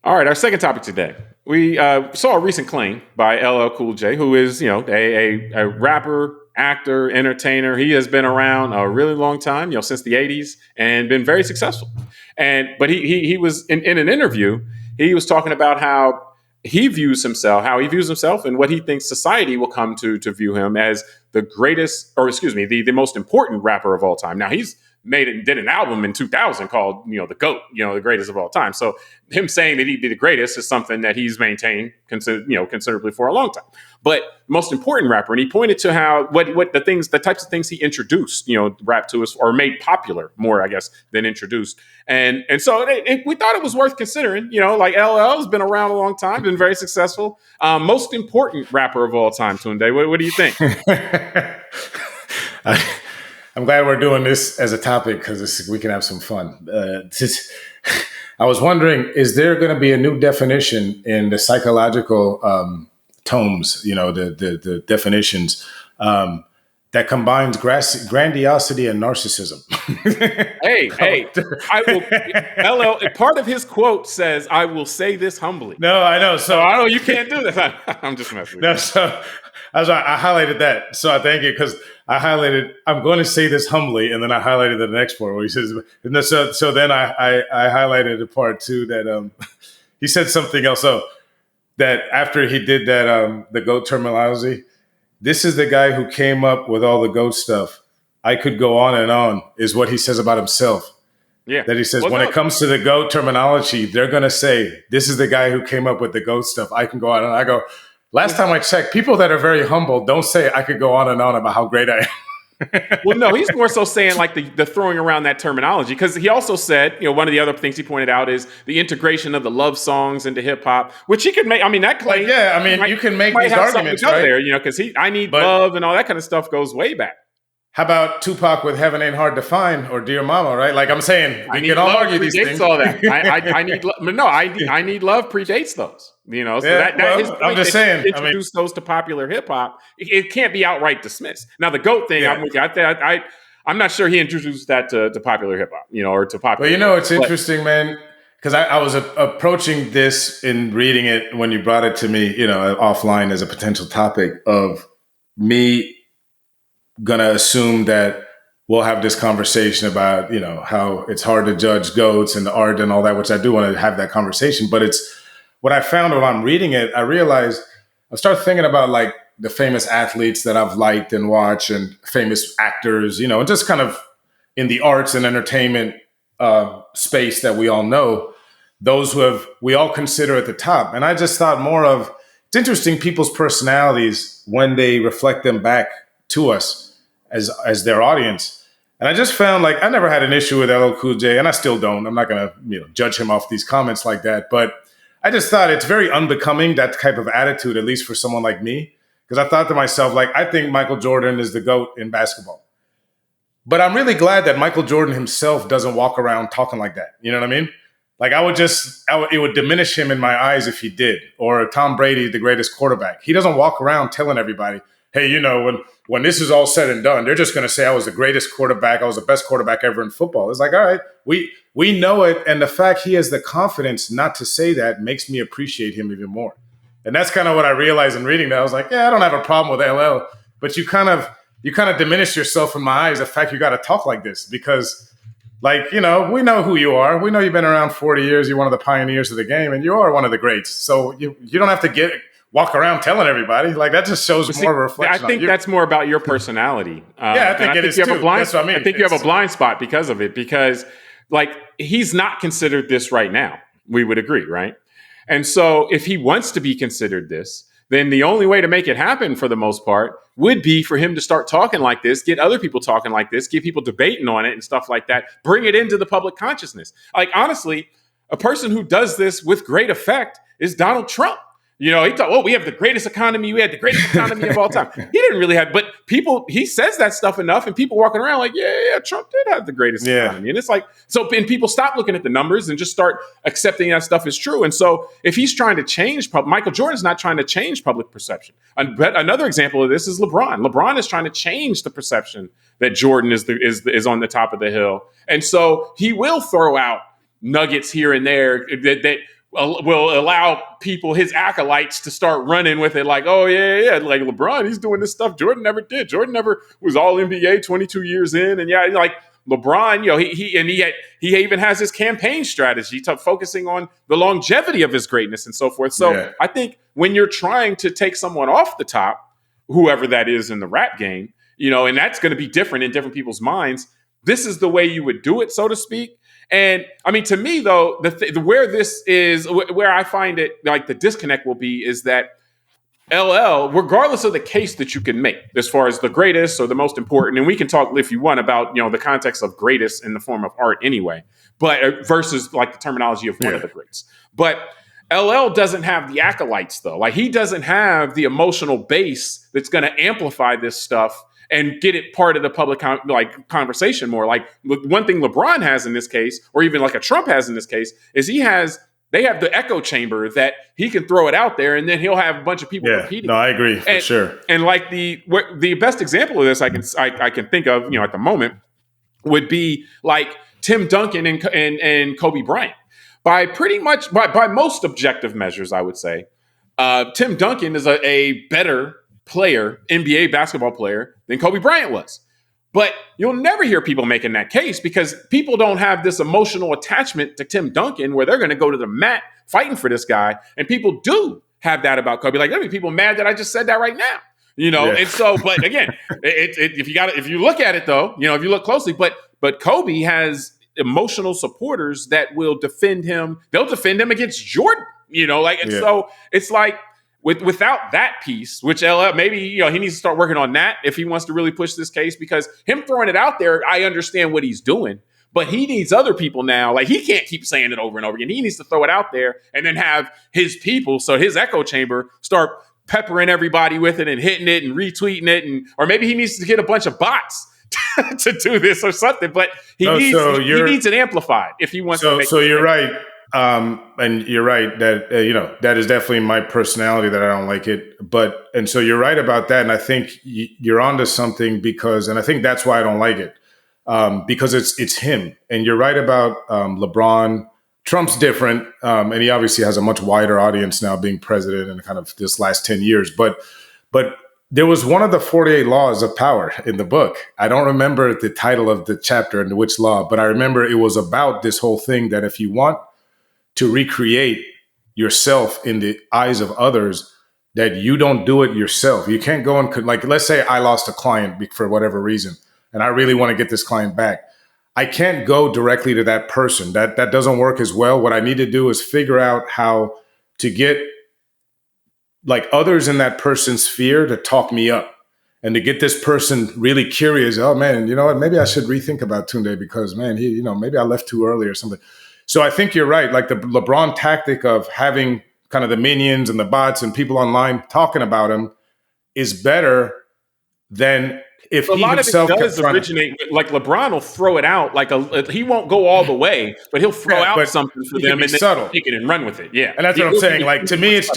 All right, our second topic today. We saw a recent claim by LL Cool J, who is, a rapper, actor, entertainer. He has been around a really long time, since the '80s, and been very successful. But he was in an interview. He was talking about how he views himself, and what he thinks society will come to view him as the greatest, or excuse me, the most important rapper of all time. Now he's did an album in 2000 called the GOAT, the greatest of all time. So him saying that he'd be the greatest is something that he's maintained considerably for a long time. But most important rapper, and he pointed to how the types of things he introduced rap to us, or made popular more, I guess, than introduced. And so we thought it was worth considering. Like LL has been around a long time, been very successful. Most important rapper of all time, Tunde. What do you think? I'm glad we're doing this as a topic because we can have some fun. I was wondering, is there going to be a new definition in the psychological tomes, the definitions that combines grandiosity and narcissism? Hey, I will. LL, part of his quote says, "I will say this humbly." No, I know. So I know you can't do this. I'm just messing with you. So I highlighted that. So I thank you, because I highlighted, I'm going to say this humbly, and then I highlighted the next part where he says, so then I highlighted the part too that he said something else. So that after he did that, the GOAT terminology, this is the guy who came up with all the GOAT stuff. I could go on and on, is what he says about himself. Yeah. That he says, it comes to the GOAT terminology, they're going to say, this is the guy who came up with the GOAT stuff. I can go on and I go, last time I checked, people that are very humble don't say I could go on and on about how great I am. Well, no, he's more so saying like the throwing around that terminology, because he also said, one of the other things he pointed out is the integration of the love songs into hip hop, which he could make. I mean, that claim. You can make these arguments, right? There, because I need love and all that kind of stuff goes way back. How about Tupac with "Heaven Ain't Hard to Find" or "Dear Mama"? Right? Like I'm saying, we can all argue these things. All that. I need I need love predates those. So I'm just saying, introduce those to popular hip hop. It can't be outright dismissed. Now the GOAT thing, I'm with you. I'm not sure he introduced that to popular hip hop, or to popular. But it's interesting, man, because I was approaching this in reading it when you brought it to me, offline as a potential topic of me gonna assume that we'll have this conversation about, how it's hard to judge GOATs and the art and all that, which I do want to have that conversation. But it's what I found when I'm reading it, I realized I start thinking about like the famous athletes that I've liked and watched, and famous actors, and just kind of in the arts and entertainment space that we all know, those we all consider at the top. And I just thought more of, it's interesting people's personalities when they reflect them back to us as their audience. And I just found, like, I never had an issue with LL Cool J, and I still don't. I'm not going to judge him off these comments like that. But I just thought it's very unbecoming, that type of attitude, at least for someone like me. Because I thought to myself, like, I think Michael Jordan is the GOAT in basketball. But I'm really glad that Michael Jordan himself doesn't walk around talking like that. You know what I mean? Like, it would diminish him in my eyes if he did. Or Tom Brady, the greatest quarterback. He doesn't walk around telling everybody, hey, when this is all said and done, they're just going to say I was the greatest quarterback. I was the best quarterback ever in football. It's like, all right, we know it. And the fact he has the confidence not to say that makes me appreciate him even more. And that's kind of what I realized in reading that. I was like, yeah, I don't have a problem with LL, but you kind of diminish yourself in my eyes, the fact you got to talk like this, because like, we know who you are. We know you've been around 40 years. You're one of the pioneers of the game, and you are one of the greats. So you don't have to walk around telling everybody. Like, that just shows more reflection. I think that's more about your personality. I think it is too. That's what I mean. I think you have a blind spot because of it, because like, he's not considered this right now. We would agree, right? And so if he wants to be considered this, then the only way to make it happen for the most part would be for him to start talking like this, get other people talking like this, get people debating on it and stuff like that, bring it into the public consciousness. Like, honestly, a person who does this with great effect is Donald Trump. He thought, we have the greatest economy. We had the greatest economy of all time. He didn't really have, but he says that stuff enough, and people walking around like, yeah, Trump did have the greatest economy. And it's like, and people stop looking at the numbers and just start accepting that stuff is true. And so if he's trying to change, Michael Jordan's not trying to change public perception. Another example of this is LeBron. LeBron is trying to change the perception that Jordan is on the top of the hill. And so he will throw out nuggets here and there that will allow people, his acolytes, to start running with it like, oh, yeah, like LeBron, he's doing this stuff Jordan never did. Jordan never was all NBA 22 years in. And yeah, like LeBron, he even has his campaign strategy to focusing on the longevity of his greatness and so forth. So I think when you're trying to take someone off the top, whoever that is in the rap game, and that's going to be different in different people's minds, this is the way you would do it, so to speak. And I mean, to me, though, where I find it like the disconnect will be is that LL, regardless of the case that you can make as far as the greatest or the most important, and we can talk if you want about the context of greatest in the form of art anyway, but versus like the terminology of one of the greats. But LL doesn't have the acolytes though. Like he doesn't have the emotional base that's going to amplify this stuff and get it part of the public conversation more. Like one thing LeBron has in this case, or even like a Trump has in this case, is they have the echo chamber that he can throw it out there, and then he'll have a bunch of people repeating. No, I agree for sure. And like the best example of this I can think of, at the moment, would be like Tim Duncan and Kobe Bryant. By most objective measures, I would say, Tim Duncan is a better player, NBA basketball player, than Kobe Bryant was. But you'll never hear people making that case because people don't have this emotional attachment to Tim Duncan where they're going to go to the mat fighting for this guy. And people do have that about Kobe. Like, there'll be people mad that I just said that right now. And so, but again, if you look at it though, if you look closely, but Kobe has emotional supporters that will defend him. They'll defend him against Jordan, so it's like, without that piece, which LL, maybe, he needs to start working on that if he wants to really push this case, because him throwing it out there, I understand what he's doing, but he needs other people now. Like he can't keep saying it over and over again. He needs to throw it out there and then have his people, so his echo chamber, start peppering everybody with it and hitting it and retweeting it. Or maybe he needs to get a bunch of bots to do this or something, but he needs it amplified if he wants to make So you're right. And you're right that, that is definitely my personality that I don't like it. And so you're right about that. And I think you're onto something and I think that's why I don't like it. Because it's him. And you're right about LeBron. Trump's different. And he obviously has a much wider audience now being president in kind of this last 10 years. But there was one of the 48 laws of power in the book. I don't remember the title of the chapter and which law, but I remember it was about this whole thing that if you want to recreate yourself in the eyes of others, that you don't do it yourself. You can't go and let's say I lost a client for whatever reason, and I really want to get this client back. I can't go directly to that person. That doesn't work as well. What I need to do is figure out how to get like others in that person's sphere to talk me up and to get this person really curious. Oh man, you know what? Maybe I should rethink about Tunde because man, maybe I left too early or something. So I think you're right. Like the LeBron tactic of having kind of the minions and the bots and people online talking about him is better than if he himself does originate. Like LeBron will throw it out he won't go all the way, but he'll throw out something for them and then take it and run with it. Yeah, and that's what I'm saying. Like to me, it's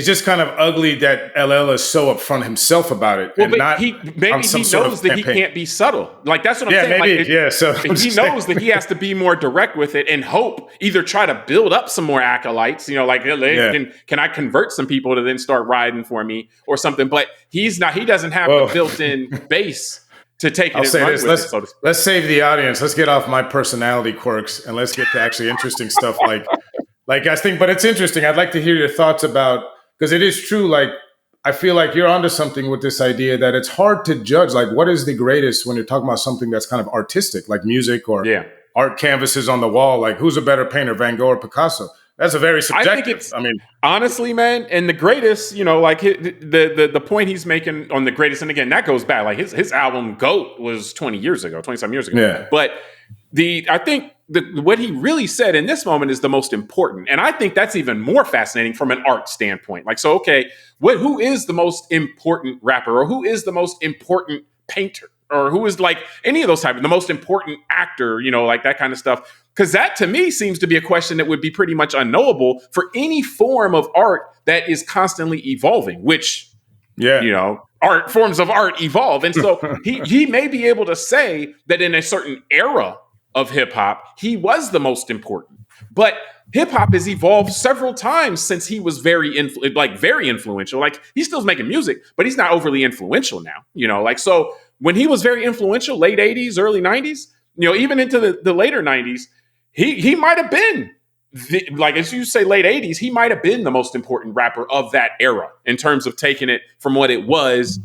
just kind of ugly that LL is so upfront himself about it. Well, but he knows that he can't be subtle. Like that's what I'm saying. Maybe, so he knows that he has to be more direct with it and hope either try to build up some more acolytes. Can I convert some people to then start riding for me or something? But he's not. He doesn't have the built-in base to take it. I'll say this. Let's save the audience. Let's get off my personality quirks and let's get to actually interesting stuff. Like I think, but it's interesting. I'd like to hear your thoughts about. Because it is true, like, I feel like you're onto something with this idea that it's hard to judge, like, what is the greatest when you're talking about something that's kind of artistic, like music or art canvases on the wall, like, who's a better painter, Van Gogh or Picasso? That's a very subjective. I mean, honestly, man, and the greatest, like the point he's making on the greatest, and again, that goes back, like his album GOAT was 20 some years ago. Yeah. But I think what he really said in this moment is the most important. And I think that's even more fascinating from an art standpoint. Like, so, okay, who is the most important rapper or who is the most important painter or who is like any of those types, the most important actor, like that kind of stuff. Because that to me seems to be a question that would be pretty much unknowable for any form of art that is constantly evolving, which, forms of art evolve. And so he may be able to say that in a certain era of hip hop, he was the most important. But hip hop has evolved several times since he was very influential. Like he's still making music, but he's not overly influential now. Like so when he was very influential, late '80s, early '90s, even into the later '90s, he might have been like as you say, late '80s, he might have been the most important rapper of that era in terms of taking it from what it was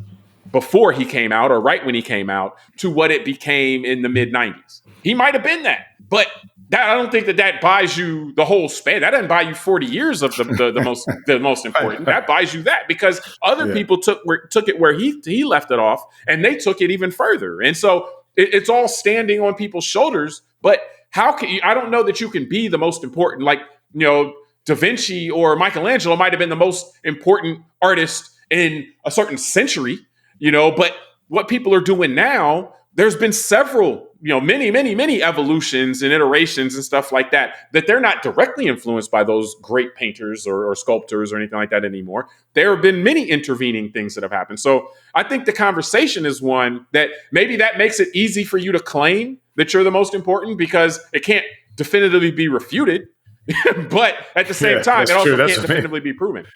before he came out or right when he came out to what it became in the mid '90s. He might have been that, but I don't think that buys you the whole span. That doesn't buy you 40 years of the most important. That buys you that because other people took it where he left it off, and they took it even further. And so it's all standing on people's shoulders. But how can you? I don't know that you can be the most important. Like Da Vinci or Michelangelo might have been the most important artist in a certain century. But what people are doing now, there's been several, many evolutions and iterations and stuff like that they're not directly influenced by those great painters or sculptors or anything like that anymore. There have been many intervening things that have happened. So I think the conversation is one that maybe that makes it easy for you to claim that you're the most important because it can't definitively be refuted. But at the same time, it also can't definitively be proven.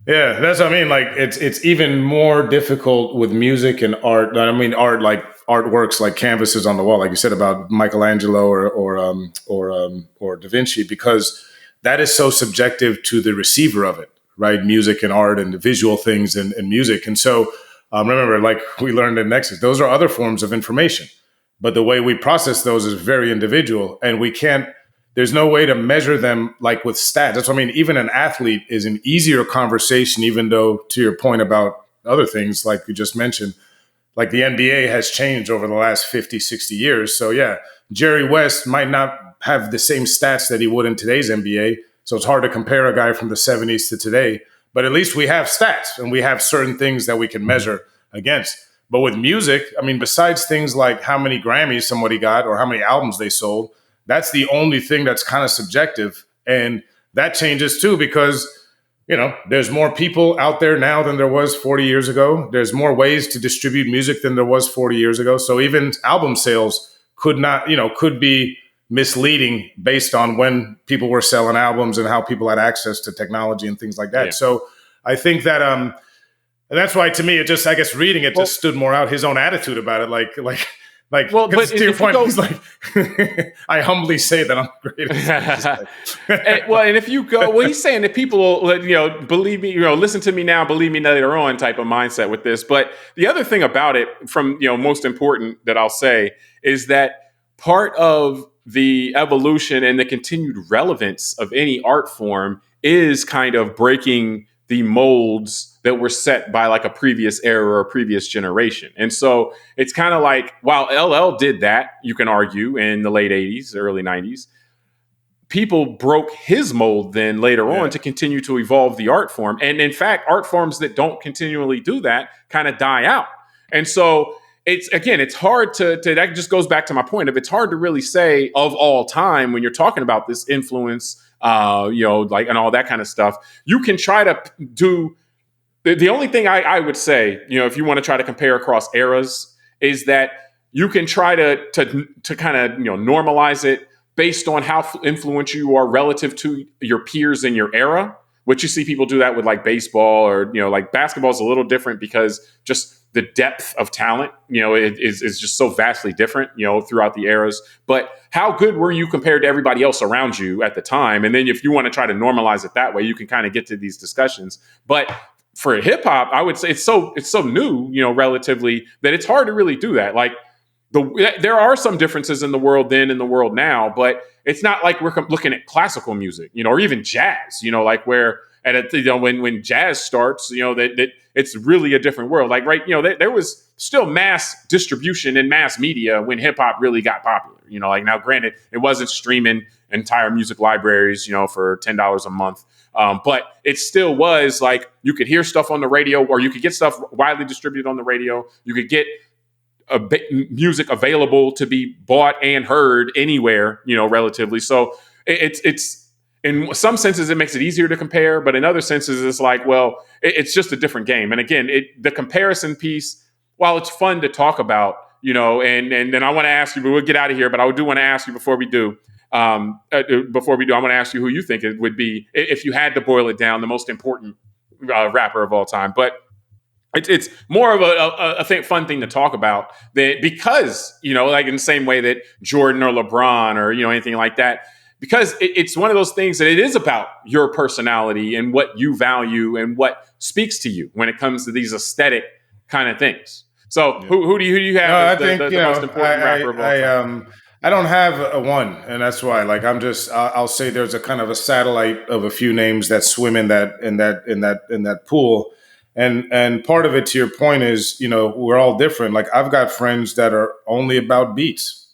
Yeah, that's what I mean. Like it's even more difficult with music and art. I mean, art like artworks like canvases on the wall, like you said about Michelangelo or Da Vinci, because that is so subjective to the receiver of it, right? Music and art and the visual things and music. And so remember, like we learned in Nexus, those are other forms of information, but the way we process those is very individual, and we can't. There's no way to measure them like with stats. That's what I mean. Even an athlete is an easier conversation, even though to your point about other things like you just mentioned, like the NBA has changed over the last 50, 60 years. So yeah, Jerry West might not have the same stats that he would in today's NBA. So it's hard to compare a guy from the 70s to today, but at least we have stats and we have certain things that we can measure against. But with music, I mean, besides things like how many Grammys somebody got or how many albums they sold, that's the only thing that's kind of subjective. And that changes too, because, there's more people out there now than there was 40 years ago. There's more ways to distribute music than there was 40 years ago. So even album sales could be misleading based on when people were selling albums and how people had access to technology and things like that. Yeah. So I think that, and that's why to me, it just, I guess reading it just stood more out his own attitude about it. Like, well, but to your point, he's like, I humbly say that I'm the greatest. And if you go, he's saying that people will, believe me, listen to me now, believe me later on type of mindset with this. But the other thing about it from, most important that I'll say is that part of the evolution and the continued relevance of any art form is kind of breaking the molds that were set by like a previous era or a previous generation. And so it's kind of like, while LL did that, you can argue in the late 80s, early 90s, people broke his mold then later on to continue to evolve the art form. And in fact, art forms that don't continually do that kind of die out. And so it's hard to that just goes back to my point of it's hard to really say of all time when you're talking about this influence, like and all that kind of stuff. You can try to do the only thing I would say, if you want to try to compare across eras, is that you can try to kind of normalize it based on how influential you are relative to your peers in your era. Which you see people do that with like baseball or like basketball is a little different because just the depth of talent is just so vastly different throughout the eras. But how good were you compared to everybody else around you at the time? And then if you want to try to normalize it that way, you can kind of get to these discussions. But for hip hop, I would say it's so new, relatively, that it's hard to really do that. Like there are some differences in the world then and the world now, but it's not like we're looking at classical music, or even jazz, like where when jazz starts, that it's really a different world. Like, right, there was still mass distribution and mass media when hip hop really got popular. Like now, granted, it wasn't streaming entire music libraries, for $10 a month. But it still was like you could hear stuff on the radio, or you could get stuff widely distributed on the radio. You could get music available to be bought and heard anywhere, relatively. So it's in some senses it makes it easier to compare, but in other senses it's like, well, it's just a different game. And again, the comparison piece, while it's fun to talk about, and then I want to ask you, but we'll get out of here. But I do want to ask you before we do. before we do, I'm going to ask you who you think it would be, if you had to boil it down, the most important rapper of all time. But it's more of I think, fun thing to talk about, that because, like in the same way that Jordan or LeBron or, anything like that, because it's one of those things that it is about your personality and what you value and what speaks to you when it comes to these aesthetic kind of things. So who do you have as the most important rapper of all time? I don't have a one, and that's why. Like, I'll say there's a kind of a satellite of a few names that swim in that pool, and part of it, to your point, is we're all different. Like, I've got friends that are only about beats;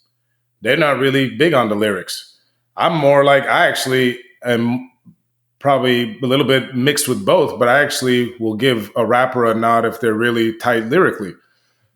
they're not really big on the lyrics. I'm more like, I actually am probably a little bit mixed with both, but I actually will give a rapper a nod if they're really tight lyrically.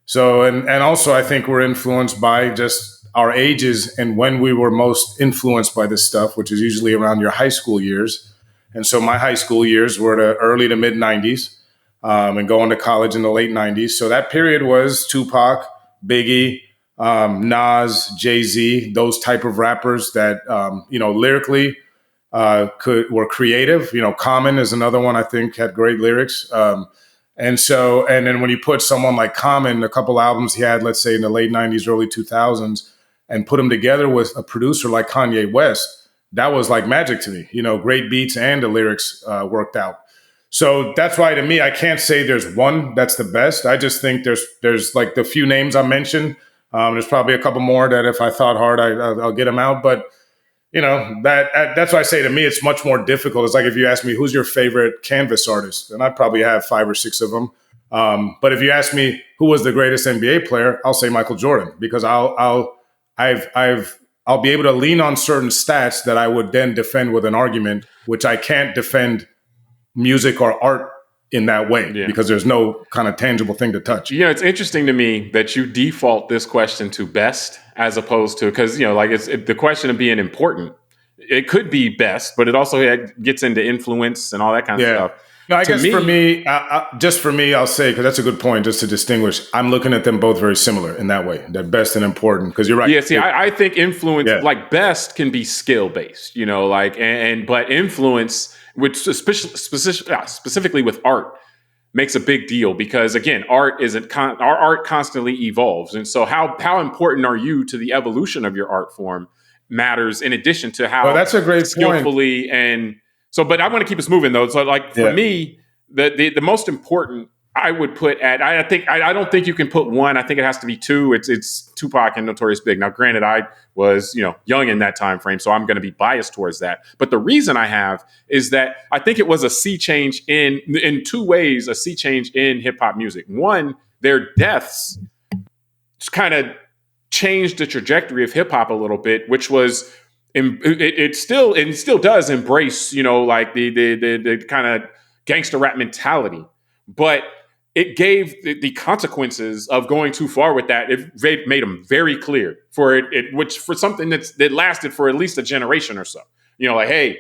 So, and also, I think we're influenced by just our ages and when we were most influenced by this stuff, which is usually around your high school years. And so my high school years were the early to mid 90s, and going to college in the late 90s. So that period was Tupac, Biggie, Nas, Jay-Z, those type of rappers that, lyrically were creative. Common is another one I think had great lyrics. And then when you put someone like Common, a couple albums he had, let's say in the late 90s, early 2000s, and put them together with a producer like Kanye West, that was like magic to me. Great beats and the lyrics worked out. So that's why, to me, I can't say there's one that's the best. I just think there's like the few names I mentioned. There's probably a couple more that if I thought hard, I'll get them out. But that's why I say, to me, it's much more difficult. It's like if you ask me, who's your favorite Canvas artist? And I'd probably have 5 or 6 of them. But if you ask me who was the greatest NBA player, I'll say Michael Jordan, because I'll be able to lean on certain stats that I would then defend with an argument, which I can't defend music or art in that way, because there's no kind of tangible thing to touch. It's interesting to me that you default this question to best as opposed to, because, it's the question of being important. It could be best, but it also gets into influence and all that kind of stuff. No, I guess for me, I'll say, because that's a good point, just to distinguish, I'm looking at them both very similar in that way, that best and important, because you're right. Yeah, see, I think influence, like best can be skill-based, but influence, which specifically with art, makes a big deal, because again, our art constantly evolves. And so how important are you to the evolution of your art form matters, in addition to how that's a great skillfully point. And so, but I want to keep us moving though. So like for me, the most important I would put at, I don't think you can put one. I think it has to be 2. It's Tupac and Notorious Big. Now, granted, I was, young in that time frame, so I'm going to be biased towards that. But the reason I have is that I think it was a sea change in 2 ways, a sea change in hip hop music. One, their deaths just kind of changed the trajectory of hip hop a little bit, which was, it still does embrace, like the kind of gangster rap mentality, but it gave the consequences of going too far with that. It made them very clear which for something that lasted for at least a generation or so. Like, hey,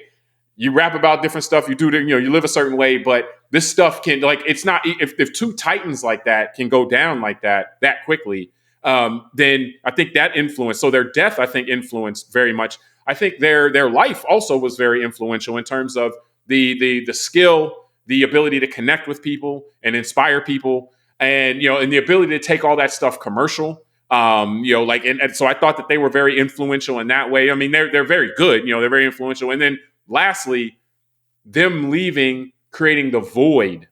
you rap about different stuff, you do, you live a certain way, but this stuff can, like, it's not, if 2 titans like that can go down like that quickly, then I think that influence. So their death, I think, influenced very much. I think their life also was very influential in terms of the skill, the ability to connect with people and inspire people, and and the ability to take all that stuff commercial. And so I thought that they were very influential in that way. I mean, they're very good. They're very influential. And then lastly, them leaving, creating the void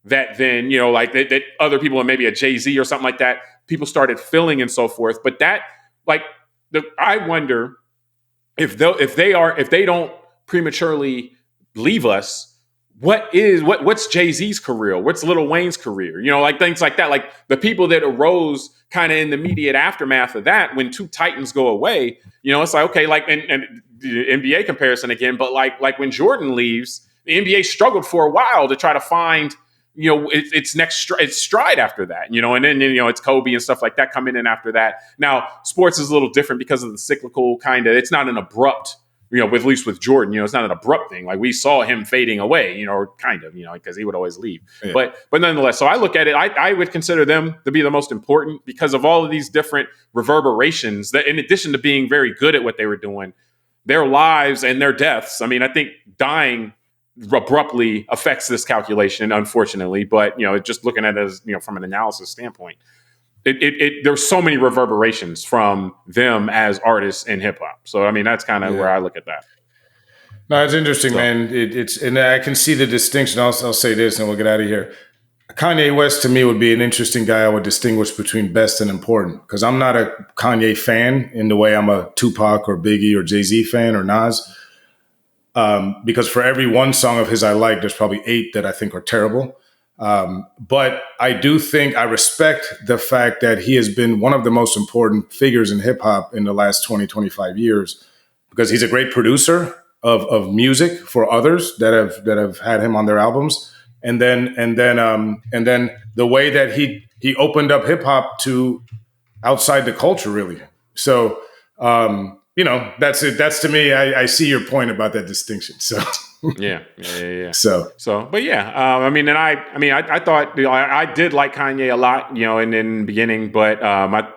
that then that other people, and maybe a Jay-Z or something like that, people started filling and so forth. But that, I wonder if they don't prematurely leave us, what's Jay-Z's career? What's Lil Wayne's career? Things like that. Like the people that arose kind of in the immediate aftermath of that, when 2 titans go away, it's like, okay, like, and the NBA comparison again, but like when Jordan leaves, the NBA struggled for a while to try to find, its next its stride after that, and then, it's Kobe and stuff like that coming in after that. Now, sports is a little different because of the cyclical kind of, it's not an abrupt, at least with Jordan, it's not an abrupt thing. Like we saw him fading away, kind of, because he would always leave. Yeah. But nonetheless, so I look at it, I would consider them to be the most important because of all of these different reverberations that, in addition to being very good at what they were doing, their lives and their deaths. I mean, I think dying abruptly affects this calculation, unfortunately. But just looking at it as from an analysis standpoint, there's so many reverberations from them as artists in hip hop. So I mean, that's kind of where I look at that. No, it's interesting, man. It's and I can see the distinction. I'll say this, and we'll get out of here. Kanye West to me would be an interesting guy I would distinguish between best and important, because I'm not a Kanye fan in the way I'm a Tupac or Biggie or Jay-Z fan or Nas. Because for every one song of his I like, there's probably 8 that I think are terrible. But I do think I respect the fact that he has been one of the most important figures in hip hop in the last 20, 25 years, because he's a great producer of music for others that have had him on their albums. And then the way that he opened up hip hop to outside the culture, really. So, that's it. That's to me. I see your point about that distinction. So, yeah. So, but yeah. I thought I did like Kanye a lot, in the beginning, but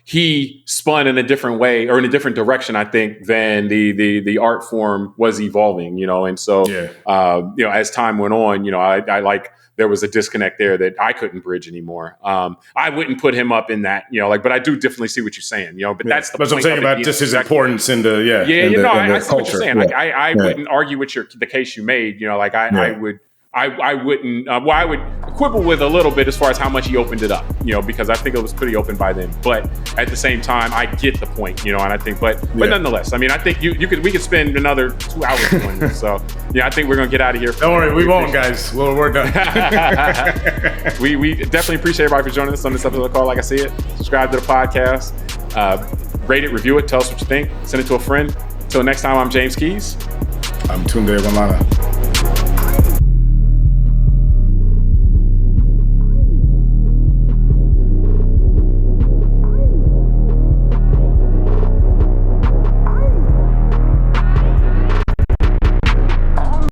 he spun in a different way or in a different direction, I think, than the art form was evolving, and so, as time went on, I like there was a disconnect there that I couldn't bridge anymore. I wouldn't put him up in that, but I do definitely see what you're saying, but that's the point. That's what I'm saying about just his importance in the, I see culture. What you're saying. I wouldn't argue with the case you made, I wouldn't. I would quibble with a little bit as far as how much he opened it up, because I think it was pretty open by then. But at the same time, I get the point, and I think, but nonetheless, I mean, I think we could spend another 2 hours doing this. So I think we're gonna get out of here. Don't worry, we won't, guys. We're done. we definitely appreciate everybody for joining us on this episode of Call Like I See It. Subscribe to the podcast, rate it, review it, tell us what you think, send it to a friend. Until next time, I'm James Keys. I'm Tunde Ogunlana.